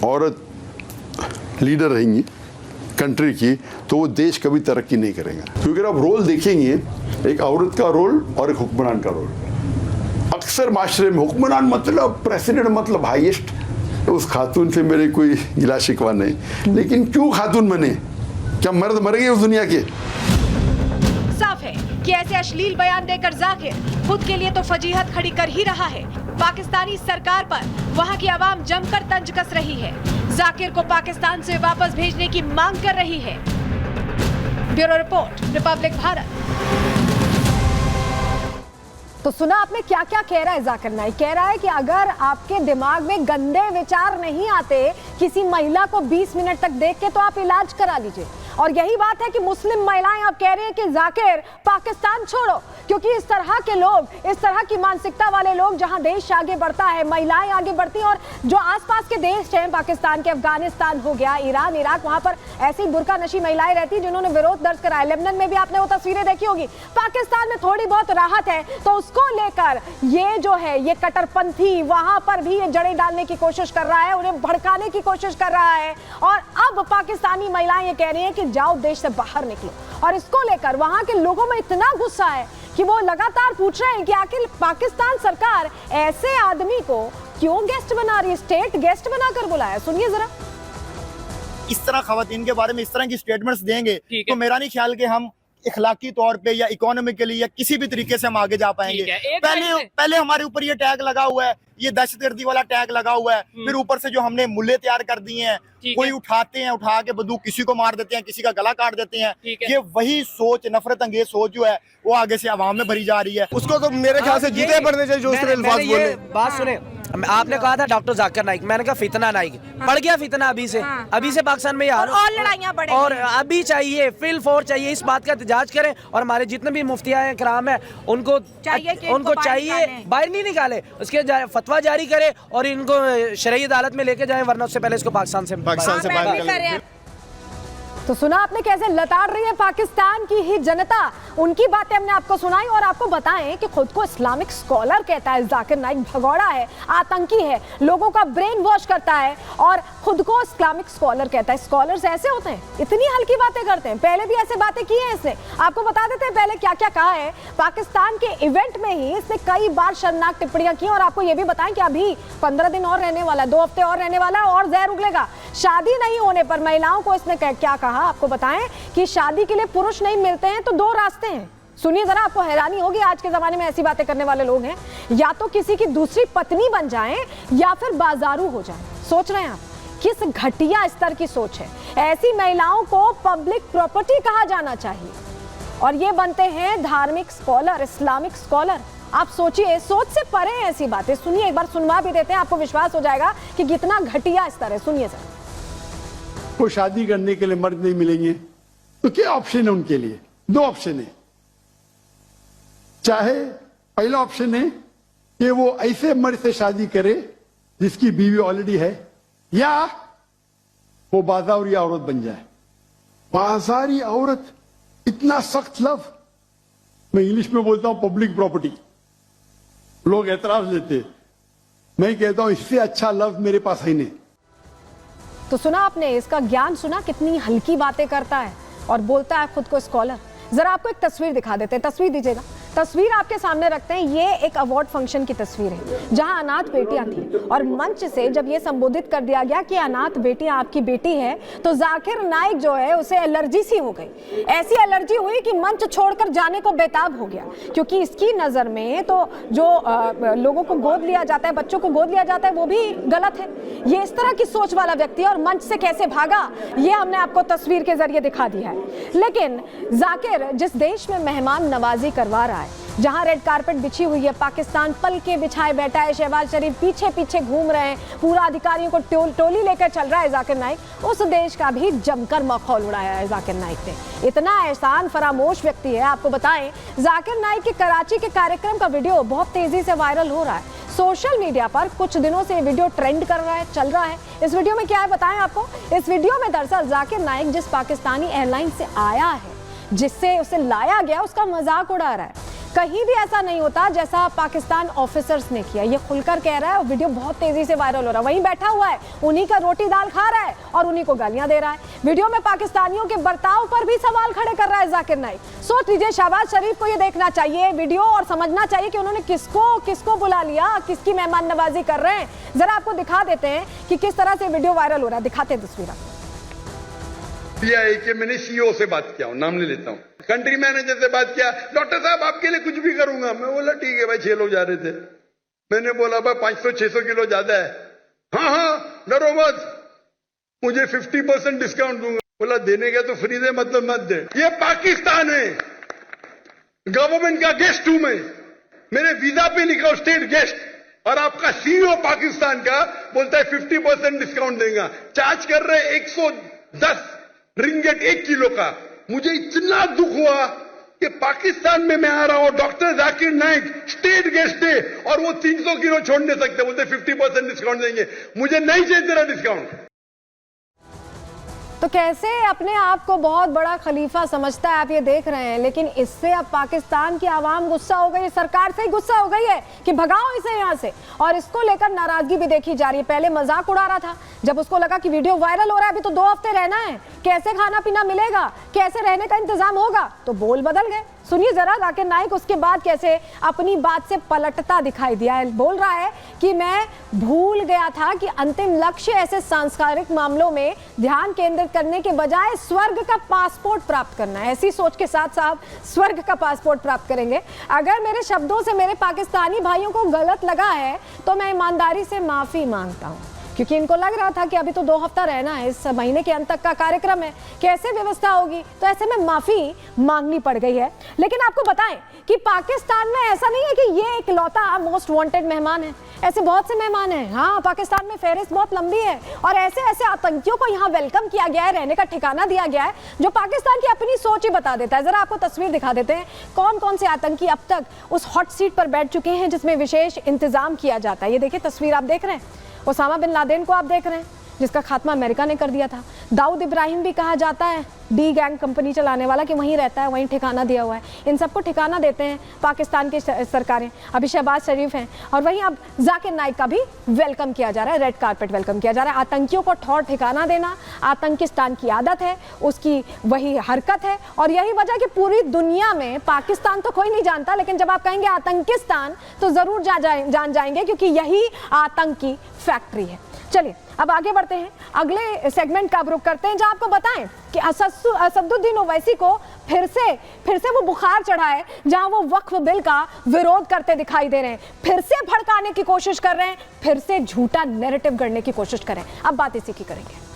औरत लीडर रहेंगी कंट्री की तो वो देश कभी तरक्की नहीं करेगा। क्योंकि आप रोल देखेंगे, एक औरत का रोल और एक हुक्मरान का रोल। अक्सर माशरे में हुक्मरान मतलब प्रेसिडेंट मतलब हाईएस्ट, उस खातून से मेरे कोई गिला शिकवा नहीं, लेकिन क्यों खातून बने? क्या मर्द मर गए उस दुनिया के? साफ है कि ऐसे अश्लील बयान देकर जाकिर खुद के लिए तो फजीहत खड़ी कर ही रहा है, पाकिस्तानी सरकार पर वहां की आवाम जमकर तंज कस रही है, जाकिर को पाकिस्तान से वापस भेजने की मांग कर रही है। Bureau report, Republic Bharat. तो सुना आपने क्या क्या कह रहा है जाकिर नाइक? कह रहा है कि अगर आपके दिमाग में गंदे विचार नहीं आते किसी महिला को 20 मिनट तक देख के तो आप इलाज करा लीजिए। और यही बात है कि मुस्लिम महिलाएं आप कह रही हैं कि जाकिर पाकिस्तान छोड़ो, क्योंकि इस तरह के लोग, इस तरह की मानसिकता वाले लोग, जहां देश आगे बढ़ता है, महिलाएं आगे बढ़ती हैं, और जो आसपास के देश हैं पाकिस्तान के, अफगानिस्तान हो गया, ईरान, इराक, वहां पर ऐसी बुर्का नशी महिलाएं रहती हैं जिन्होंने विरोध दर्ज कराया। लेबनान में भी आपने वो तस्वीरें देखी होगी। पाकिस्तान में थोड़ी बहुत राहत है तो उसको लेकर ये जो है ये कट्टरपंथी वहां पर भी ये जड़ें डालने की कोशिश कर रहा है, उन्हें भड़काने की कोशिश कर रहा है। और अब पाकिस्तानी महिलाएं ये कह रही हैं कि जाओ देश से बाहर निकलो, और इसको लेकर वहां के लोगों में इतना गुस्सा है कि वो लगातार पूछ रहे हैं कि आखिर पाकिस्तान सरकार ऐसे आदमी को क्यों गेस्ट बना रही है, स्टेट गेस्ट बनाकर बुलाया। सुनिए जरा। इस तरह खवातीन के बारे में इस तरह की स्टेटमेंट्स देंगे तो मेरा नहीं ख्याल कि हम इखलाकी तौर पे या इकोनॉमिकली या किसी भी तरीके से हम आगे जा पाएंगे। पहले हमारे ऊपर ये टैग लगा हुआ है, ये दहशतगर्दी वाला टैग लगा हुआ है, फिर ऊपर से जो हमने मुल्ले तैयार कर दिए हैं, कोई उठाते हैं, उठा के बंदूक किसी को मार देते हैं, किसी का गला काट देते हैं। ये वही सोच, नफरत अंगेज सोच जो है वो आगे से आवाम में भरी जा रही है। उसको तो मेरे ख्याल से जूते पड़ने चाहिए जो उसने अल्फाज बोले। बात सुने, आपने कहा था डॉक्टर जाकिर नाइक, मैंने कहा फितना नाइक। बढ़ गया फितना अभी से, अभी से पाकिस्तान में यार और लड़ाइयां बढ़ेंगी, और अभी चाहिए फिल फोर चाहिए। इस बात का एहतजाज करें और हमारे जितने भी मुफ्तियां हैं कराम है उनको चाहिए बाहर नहीं निकाले, उसके फतवा जारी करे और इनको शरई अदालत में लेके जाए, वरना उससे पहले इसको पाकिस्तान से बाहर निकाले। तो सुना आपने कैसे लताड़ रही है पाकिस्तान की ही जनता, उनकी बातें हमने आपको सुनाई। और आपको बताएं कि खुद को इस्लामिक स्कॉलर कहता है जाकिर नाइक, भगौड़ा है, आतंकी है, लोगों का ब्रेन वॉश करता है और खुद को इस्लामिक स्कॉलर कहता है। स्कॉलर्स ऐसे होते हैं, इतनी हल्की बातें करते हैं। पहले भी ऐसे बातें की हैं इसने, आपको बता देते हैं पहले क्या क्या कहा है। पाकिस्तान के इवेंट में ही इसने कई बार शर्मनाक टिप्पणियां की। और आपको ये भी बताएं कि अभी 15 दिन और रहने वाला, 2 हफ्ते और रहने वाला और जहर उगलेगा। शादी नहीं होने पर महिलाओं को इसने क्या कहा, आपको बताएं कि शादी के लिए पुरुष नहीं मिलते हैं तो 2 रास्ते हैं। सुनिए जरा, आपको हैरानी होगी, आज के जमाने में ऐसी बातें करने वाले लोग हैं, या तो किसी की दूसरी पत्नी बन जाएं या फिर बाजारू हो जाएं। सोच रहे हैं आप किस घटिया स्तर की सोच है। ऐसी महिलाओं को पब्लिक प्रॉपर्टी कहा जाना चाहिए और ये बनते हैं धार्मिक स्कॉलर, इस्लामिक स्कॉलर। आप सोचिए, सोच से परे हैं ऐसी बातें। सुनिए, एक बार सुनवा भी देते हैं, आपको विश्वास हो जाएगा कि कितना घटिया स्तर है। सुनिए सर। को शादी करने के लिए मर्द नहीं मिलेंगे तो क्या ऑप्शन है उनके लिए? 2 ऑप्शन है। चाहे पहला ऑप्शन है कि वो ऐसे मर्द से शादी करे जिसकी बीवी ऑलरेडी है, या वो बाजारी औरत बन जाए। बाजारी औरत, इतना सख्त लफ्ज, मैं इंग्लिश में बोलता हूं पब्लिक प्रॉपर्टी, लोग एतराज लेते, मैं कहता हूं इससे अच्छा लफ्ज मेरे पास है नहीं। तो सुना आपने इसका ज्ञान, सुना कितनी हल्की बातें करता है और बोलता है खुद को स्कॉलर। जरा आपको एक तस्वीर दिखा देते हैं, तस्वीर दीजिएगा। तस्वीर आपके सामने रखते हैं, ये एक अवार्ड फंक्शन की तस्वीर है जहां अनाथ बेटियां थी और मंच से जब ये संबोधित कर दिया गया कि अनाथ बेटियां आपकी बेटी है, तो जाकिर नाइक जो है उसे एलर्जी सी हो गई। ऐसी एलर्जी हुई कि मंच छोड़कर जाने को बेताब हो गया, क्योंकि इसकी नजर में तो जो लोगों को गोद लिया जाता है, बच्चों को गोद लिया जाता है, वो भी गलत है। ये इस तरह की सोच वाला व्यक्ति है और मंच से कैसे भागा ये हमने आपको तस्वीर के जरिए दिखा दिया है। लेकिन जाकिर जिस देश में मेहमान नवाजी करवा रहा है, जहां रेड कारपेट बिछी हुई है, पाकिस्तान पल के बिछाए बैठा है, शहबाज शरीफ पीछे पीछे घूम रहे हैं, पूरा अधिकारियों को टोली लेकर चल रहा है जाकिर नाइक, उस देश का भी जमकर मखौल उड़ाया है जाकिर नाइक ने। इतना एहसान फरामोश व्यक्ति है। आपको बताएं, जाकिर नाइक के कराची के कार्यक्रम का वीडियो बहुत तेजी से वायरल हो रहा है सोशल मीडिया पर। कुछ दिनों से ये वीडियो ट्रेंड कर रहा है, चल रहा है। इस वीडियो में क्या है बताएं आपको। इस वीडियो में दरअसल जाकिर नाइक जिस पाकिस्तानी एयरलाइन से आया है, जिससे उसे लाया गया, उसका मजाक उड़ा रहा है। कहीं भी ऐसा नहीं होता जैसा पाकिस्तान ऑफिसर्स ने किया। ये खुलकर कह रहा है और वीडियो बहुत तेजी से वायरल हो रहा है। वहीं बैठा हुआ है, उन्हीं का रोटी दाल खा रहा है और उन्हीं को गालियां दे रहा है। वीडियो में पाकिस्तानियों के बर्ताव पर भी सवाल खड़े कर रहा है जाकिर नाइक। सोच लीजिए, शहबाज शरीफ को ये देखना चाहिए वीडियो और समझना चाहिए कि उन्होंने किसको बुला लिया, किसकी मेहमान नवाजी कर रहे हैं। जरा आपको दिखा देते हैं कि किस तरह से वीडियो वायरल हो रहा है, दिखाते हैं तस्वीर आपको। कि मैंने सीईओ से बात किया, नाम नहीं लेता हूं, कंट्री मैनेजर से बात किया, डॉक्टर साहब आपके लिए कुछ भी करूंगा। मैं बोला ठीक है भाई, 6 लोग जा रहे थे। मैंने बोला भाई 500-600 किलो ज्यादा है। हाँ डरो मत, मुझे 50% डिस्काउंट दूंगा। बोला देने का तो फ्री दे, मतलब मत दे। ये पाकिस्तान है, गवर्नमेंट का गेस्ट हूं मैं, मेरे वीजा पे लिखा स्टेट गेस्ट, और आपका सीईओ पाकिस्तान का बोलता है 50% डिस्काउंट देगा। चार्ज कर रहे 110 रिंगेट 1 किलो का। मुझे इतना दुख हुआ कि पाकिस्तान में मैं आ रहा हूं, doctor Zakir Naik state guest है और वो 300 किलो छोड़ नहीं सकते, बोलते 50% डिस्काउंट देंगे। मुझे नहीं चाहिए तेरा डिस्काउंट। तो कैसे अपने आप को बहुत बड़ा खलीफा समझता है, आप ये देख रहे हैं। लेकिन इससे अब पाकिस्तान की आवाम गुस्सा हो गई है, सरकार से ही गुस्सा हो गई है कि भगाओ इसे यहाँ से, और इसको लेकर नाराजगी भी देखी जा रही है। पहले मजाक उड़ा रहा था, जब उसको लगा कि वीडियो वायरल हो रहा है, अभी तो 2 हफ्ते रहना है, कैसे खाना पीना मिलेगा, कैसे रहने का इंतजाम होगा, तो बोल बदल गए। सुनिए जरा जाकिर नाइक उसके बाद कैसे अपनी बात से पलटता दिखाई दिया है। बोल रहा है कि मैं भूल गया था कि अंतिम लक्ष्य ऐसे सांस्कृतिक मामलों में ध्यान केंद्रित करने के बजाय स्वर्ग का पासपोर्ट प्राप्त करना है। ऐसी सोच के साथ साहब स्वर्ग का पासपोर्ट प्राप्त करेंगे। अगर मेरे शब्दों से मेरे पाकिस्तानी भाइयों को गलत लगा है तो मैं ईमानदारी से माफी मांगता हूँ, क्योंकि इनको लग रहा था कि अभी तो 2 हफ्ता रहना है, इस महीने के अंत तक का कार्यक्रम है, कैसे व्यवस्था होगी, तो ऐसे में माफी मांगनी पड़ गई है। लेकिन आपको बताएं कि पाकिस्तान में ऐसा नहीं है कि ये इकलौता मोस्ट वांटेड मेहमान है, ऐसे बहुत से मेहमान हैं। हाँ, पाकिस्तान में फहरिस्त बहुत लंबी है और ऐसे ऐसे आतंकियों को यहाँ वेलकम किया गया है, रहने का ठिकाना दिया गया है, जो पाकिस्तान की अपनी सोच ही बता देता है। जरा आपको तस्वीर दिखा देते हैं, कौन कौन से आतंकी अब तक उस हॉट सीट पर बैठ चुके हैं जिसमें विशेष इंतजाम किया जाता है। ये देखिए तस्वीर आप देख रहे हैं, ओसामा बिन लादेन को आप देख रहे हैं, जिसका खात्मा अमेरिका ने कर दिया था। दाऊद इब्राहिम भी कहा जाता है, डी गैंग कंपनी चलाने वाला, कि वहीं रहता है, वहीं ठिकाना दिया हुआ है। इन सबको ठिकाना देते हैं पाकिस्तान की सरकारें। अभी शहबाज शरीफ हैं और वहीं अब जाकिर नाइक का भी वेलकम किया जा रहा है, रेड कारपेट वेलकम किया जा रहा है। आतंकियों को ठौर ठिकाना देना आतंकिस्तान की आदत है, उसकी वही हरकत है, और यही वजह कि पूरी दुनिया में पाकिस्तान तो कोई नहीं जानता, लेकिन जब आप कहेंगे आतंकिस्तान तो जरूर जान जाएंगे, क्योंकि यही आतंकी फैक्ट्री है। चलिए अब आगे बढ़ते हैं, अगले सेगमेंट का अब रुख करते हैं, जहां आपको बताएं कि असदुद्दीन ओवैसी को फिर से वो बुखार चढ़ा है, जहां वो वक्फ बिल का विरोध करते दिखाई दे रहे हैं, फिर से भड़काने की कोशिश कर रहे हैं, फिर से झूठा नैरेटिव गढ़ने की कोशिश कर रहे हैं। अब बात इसी की करेंगे।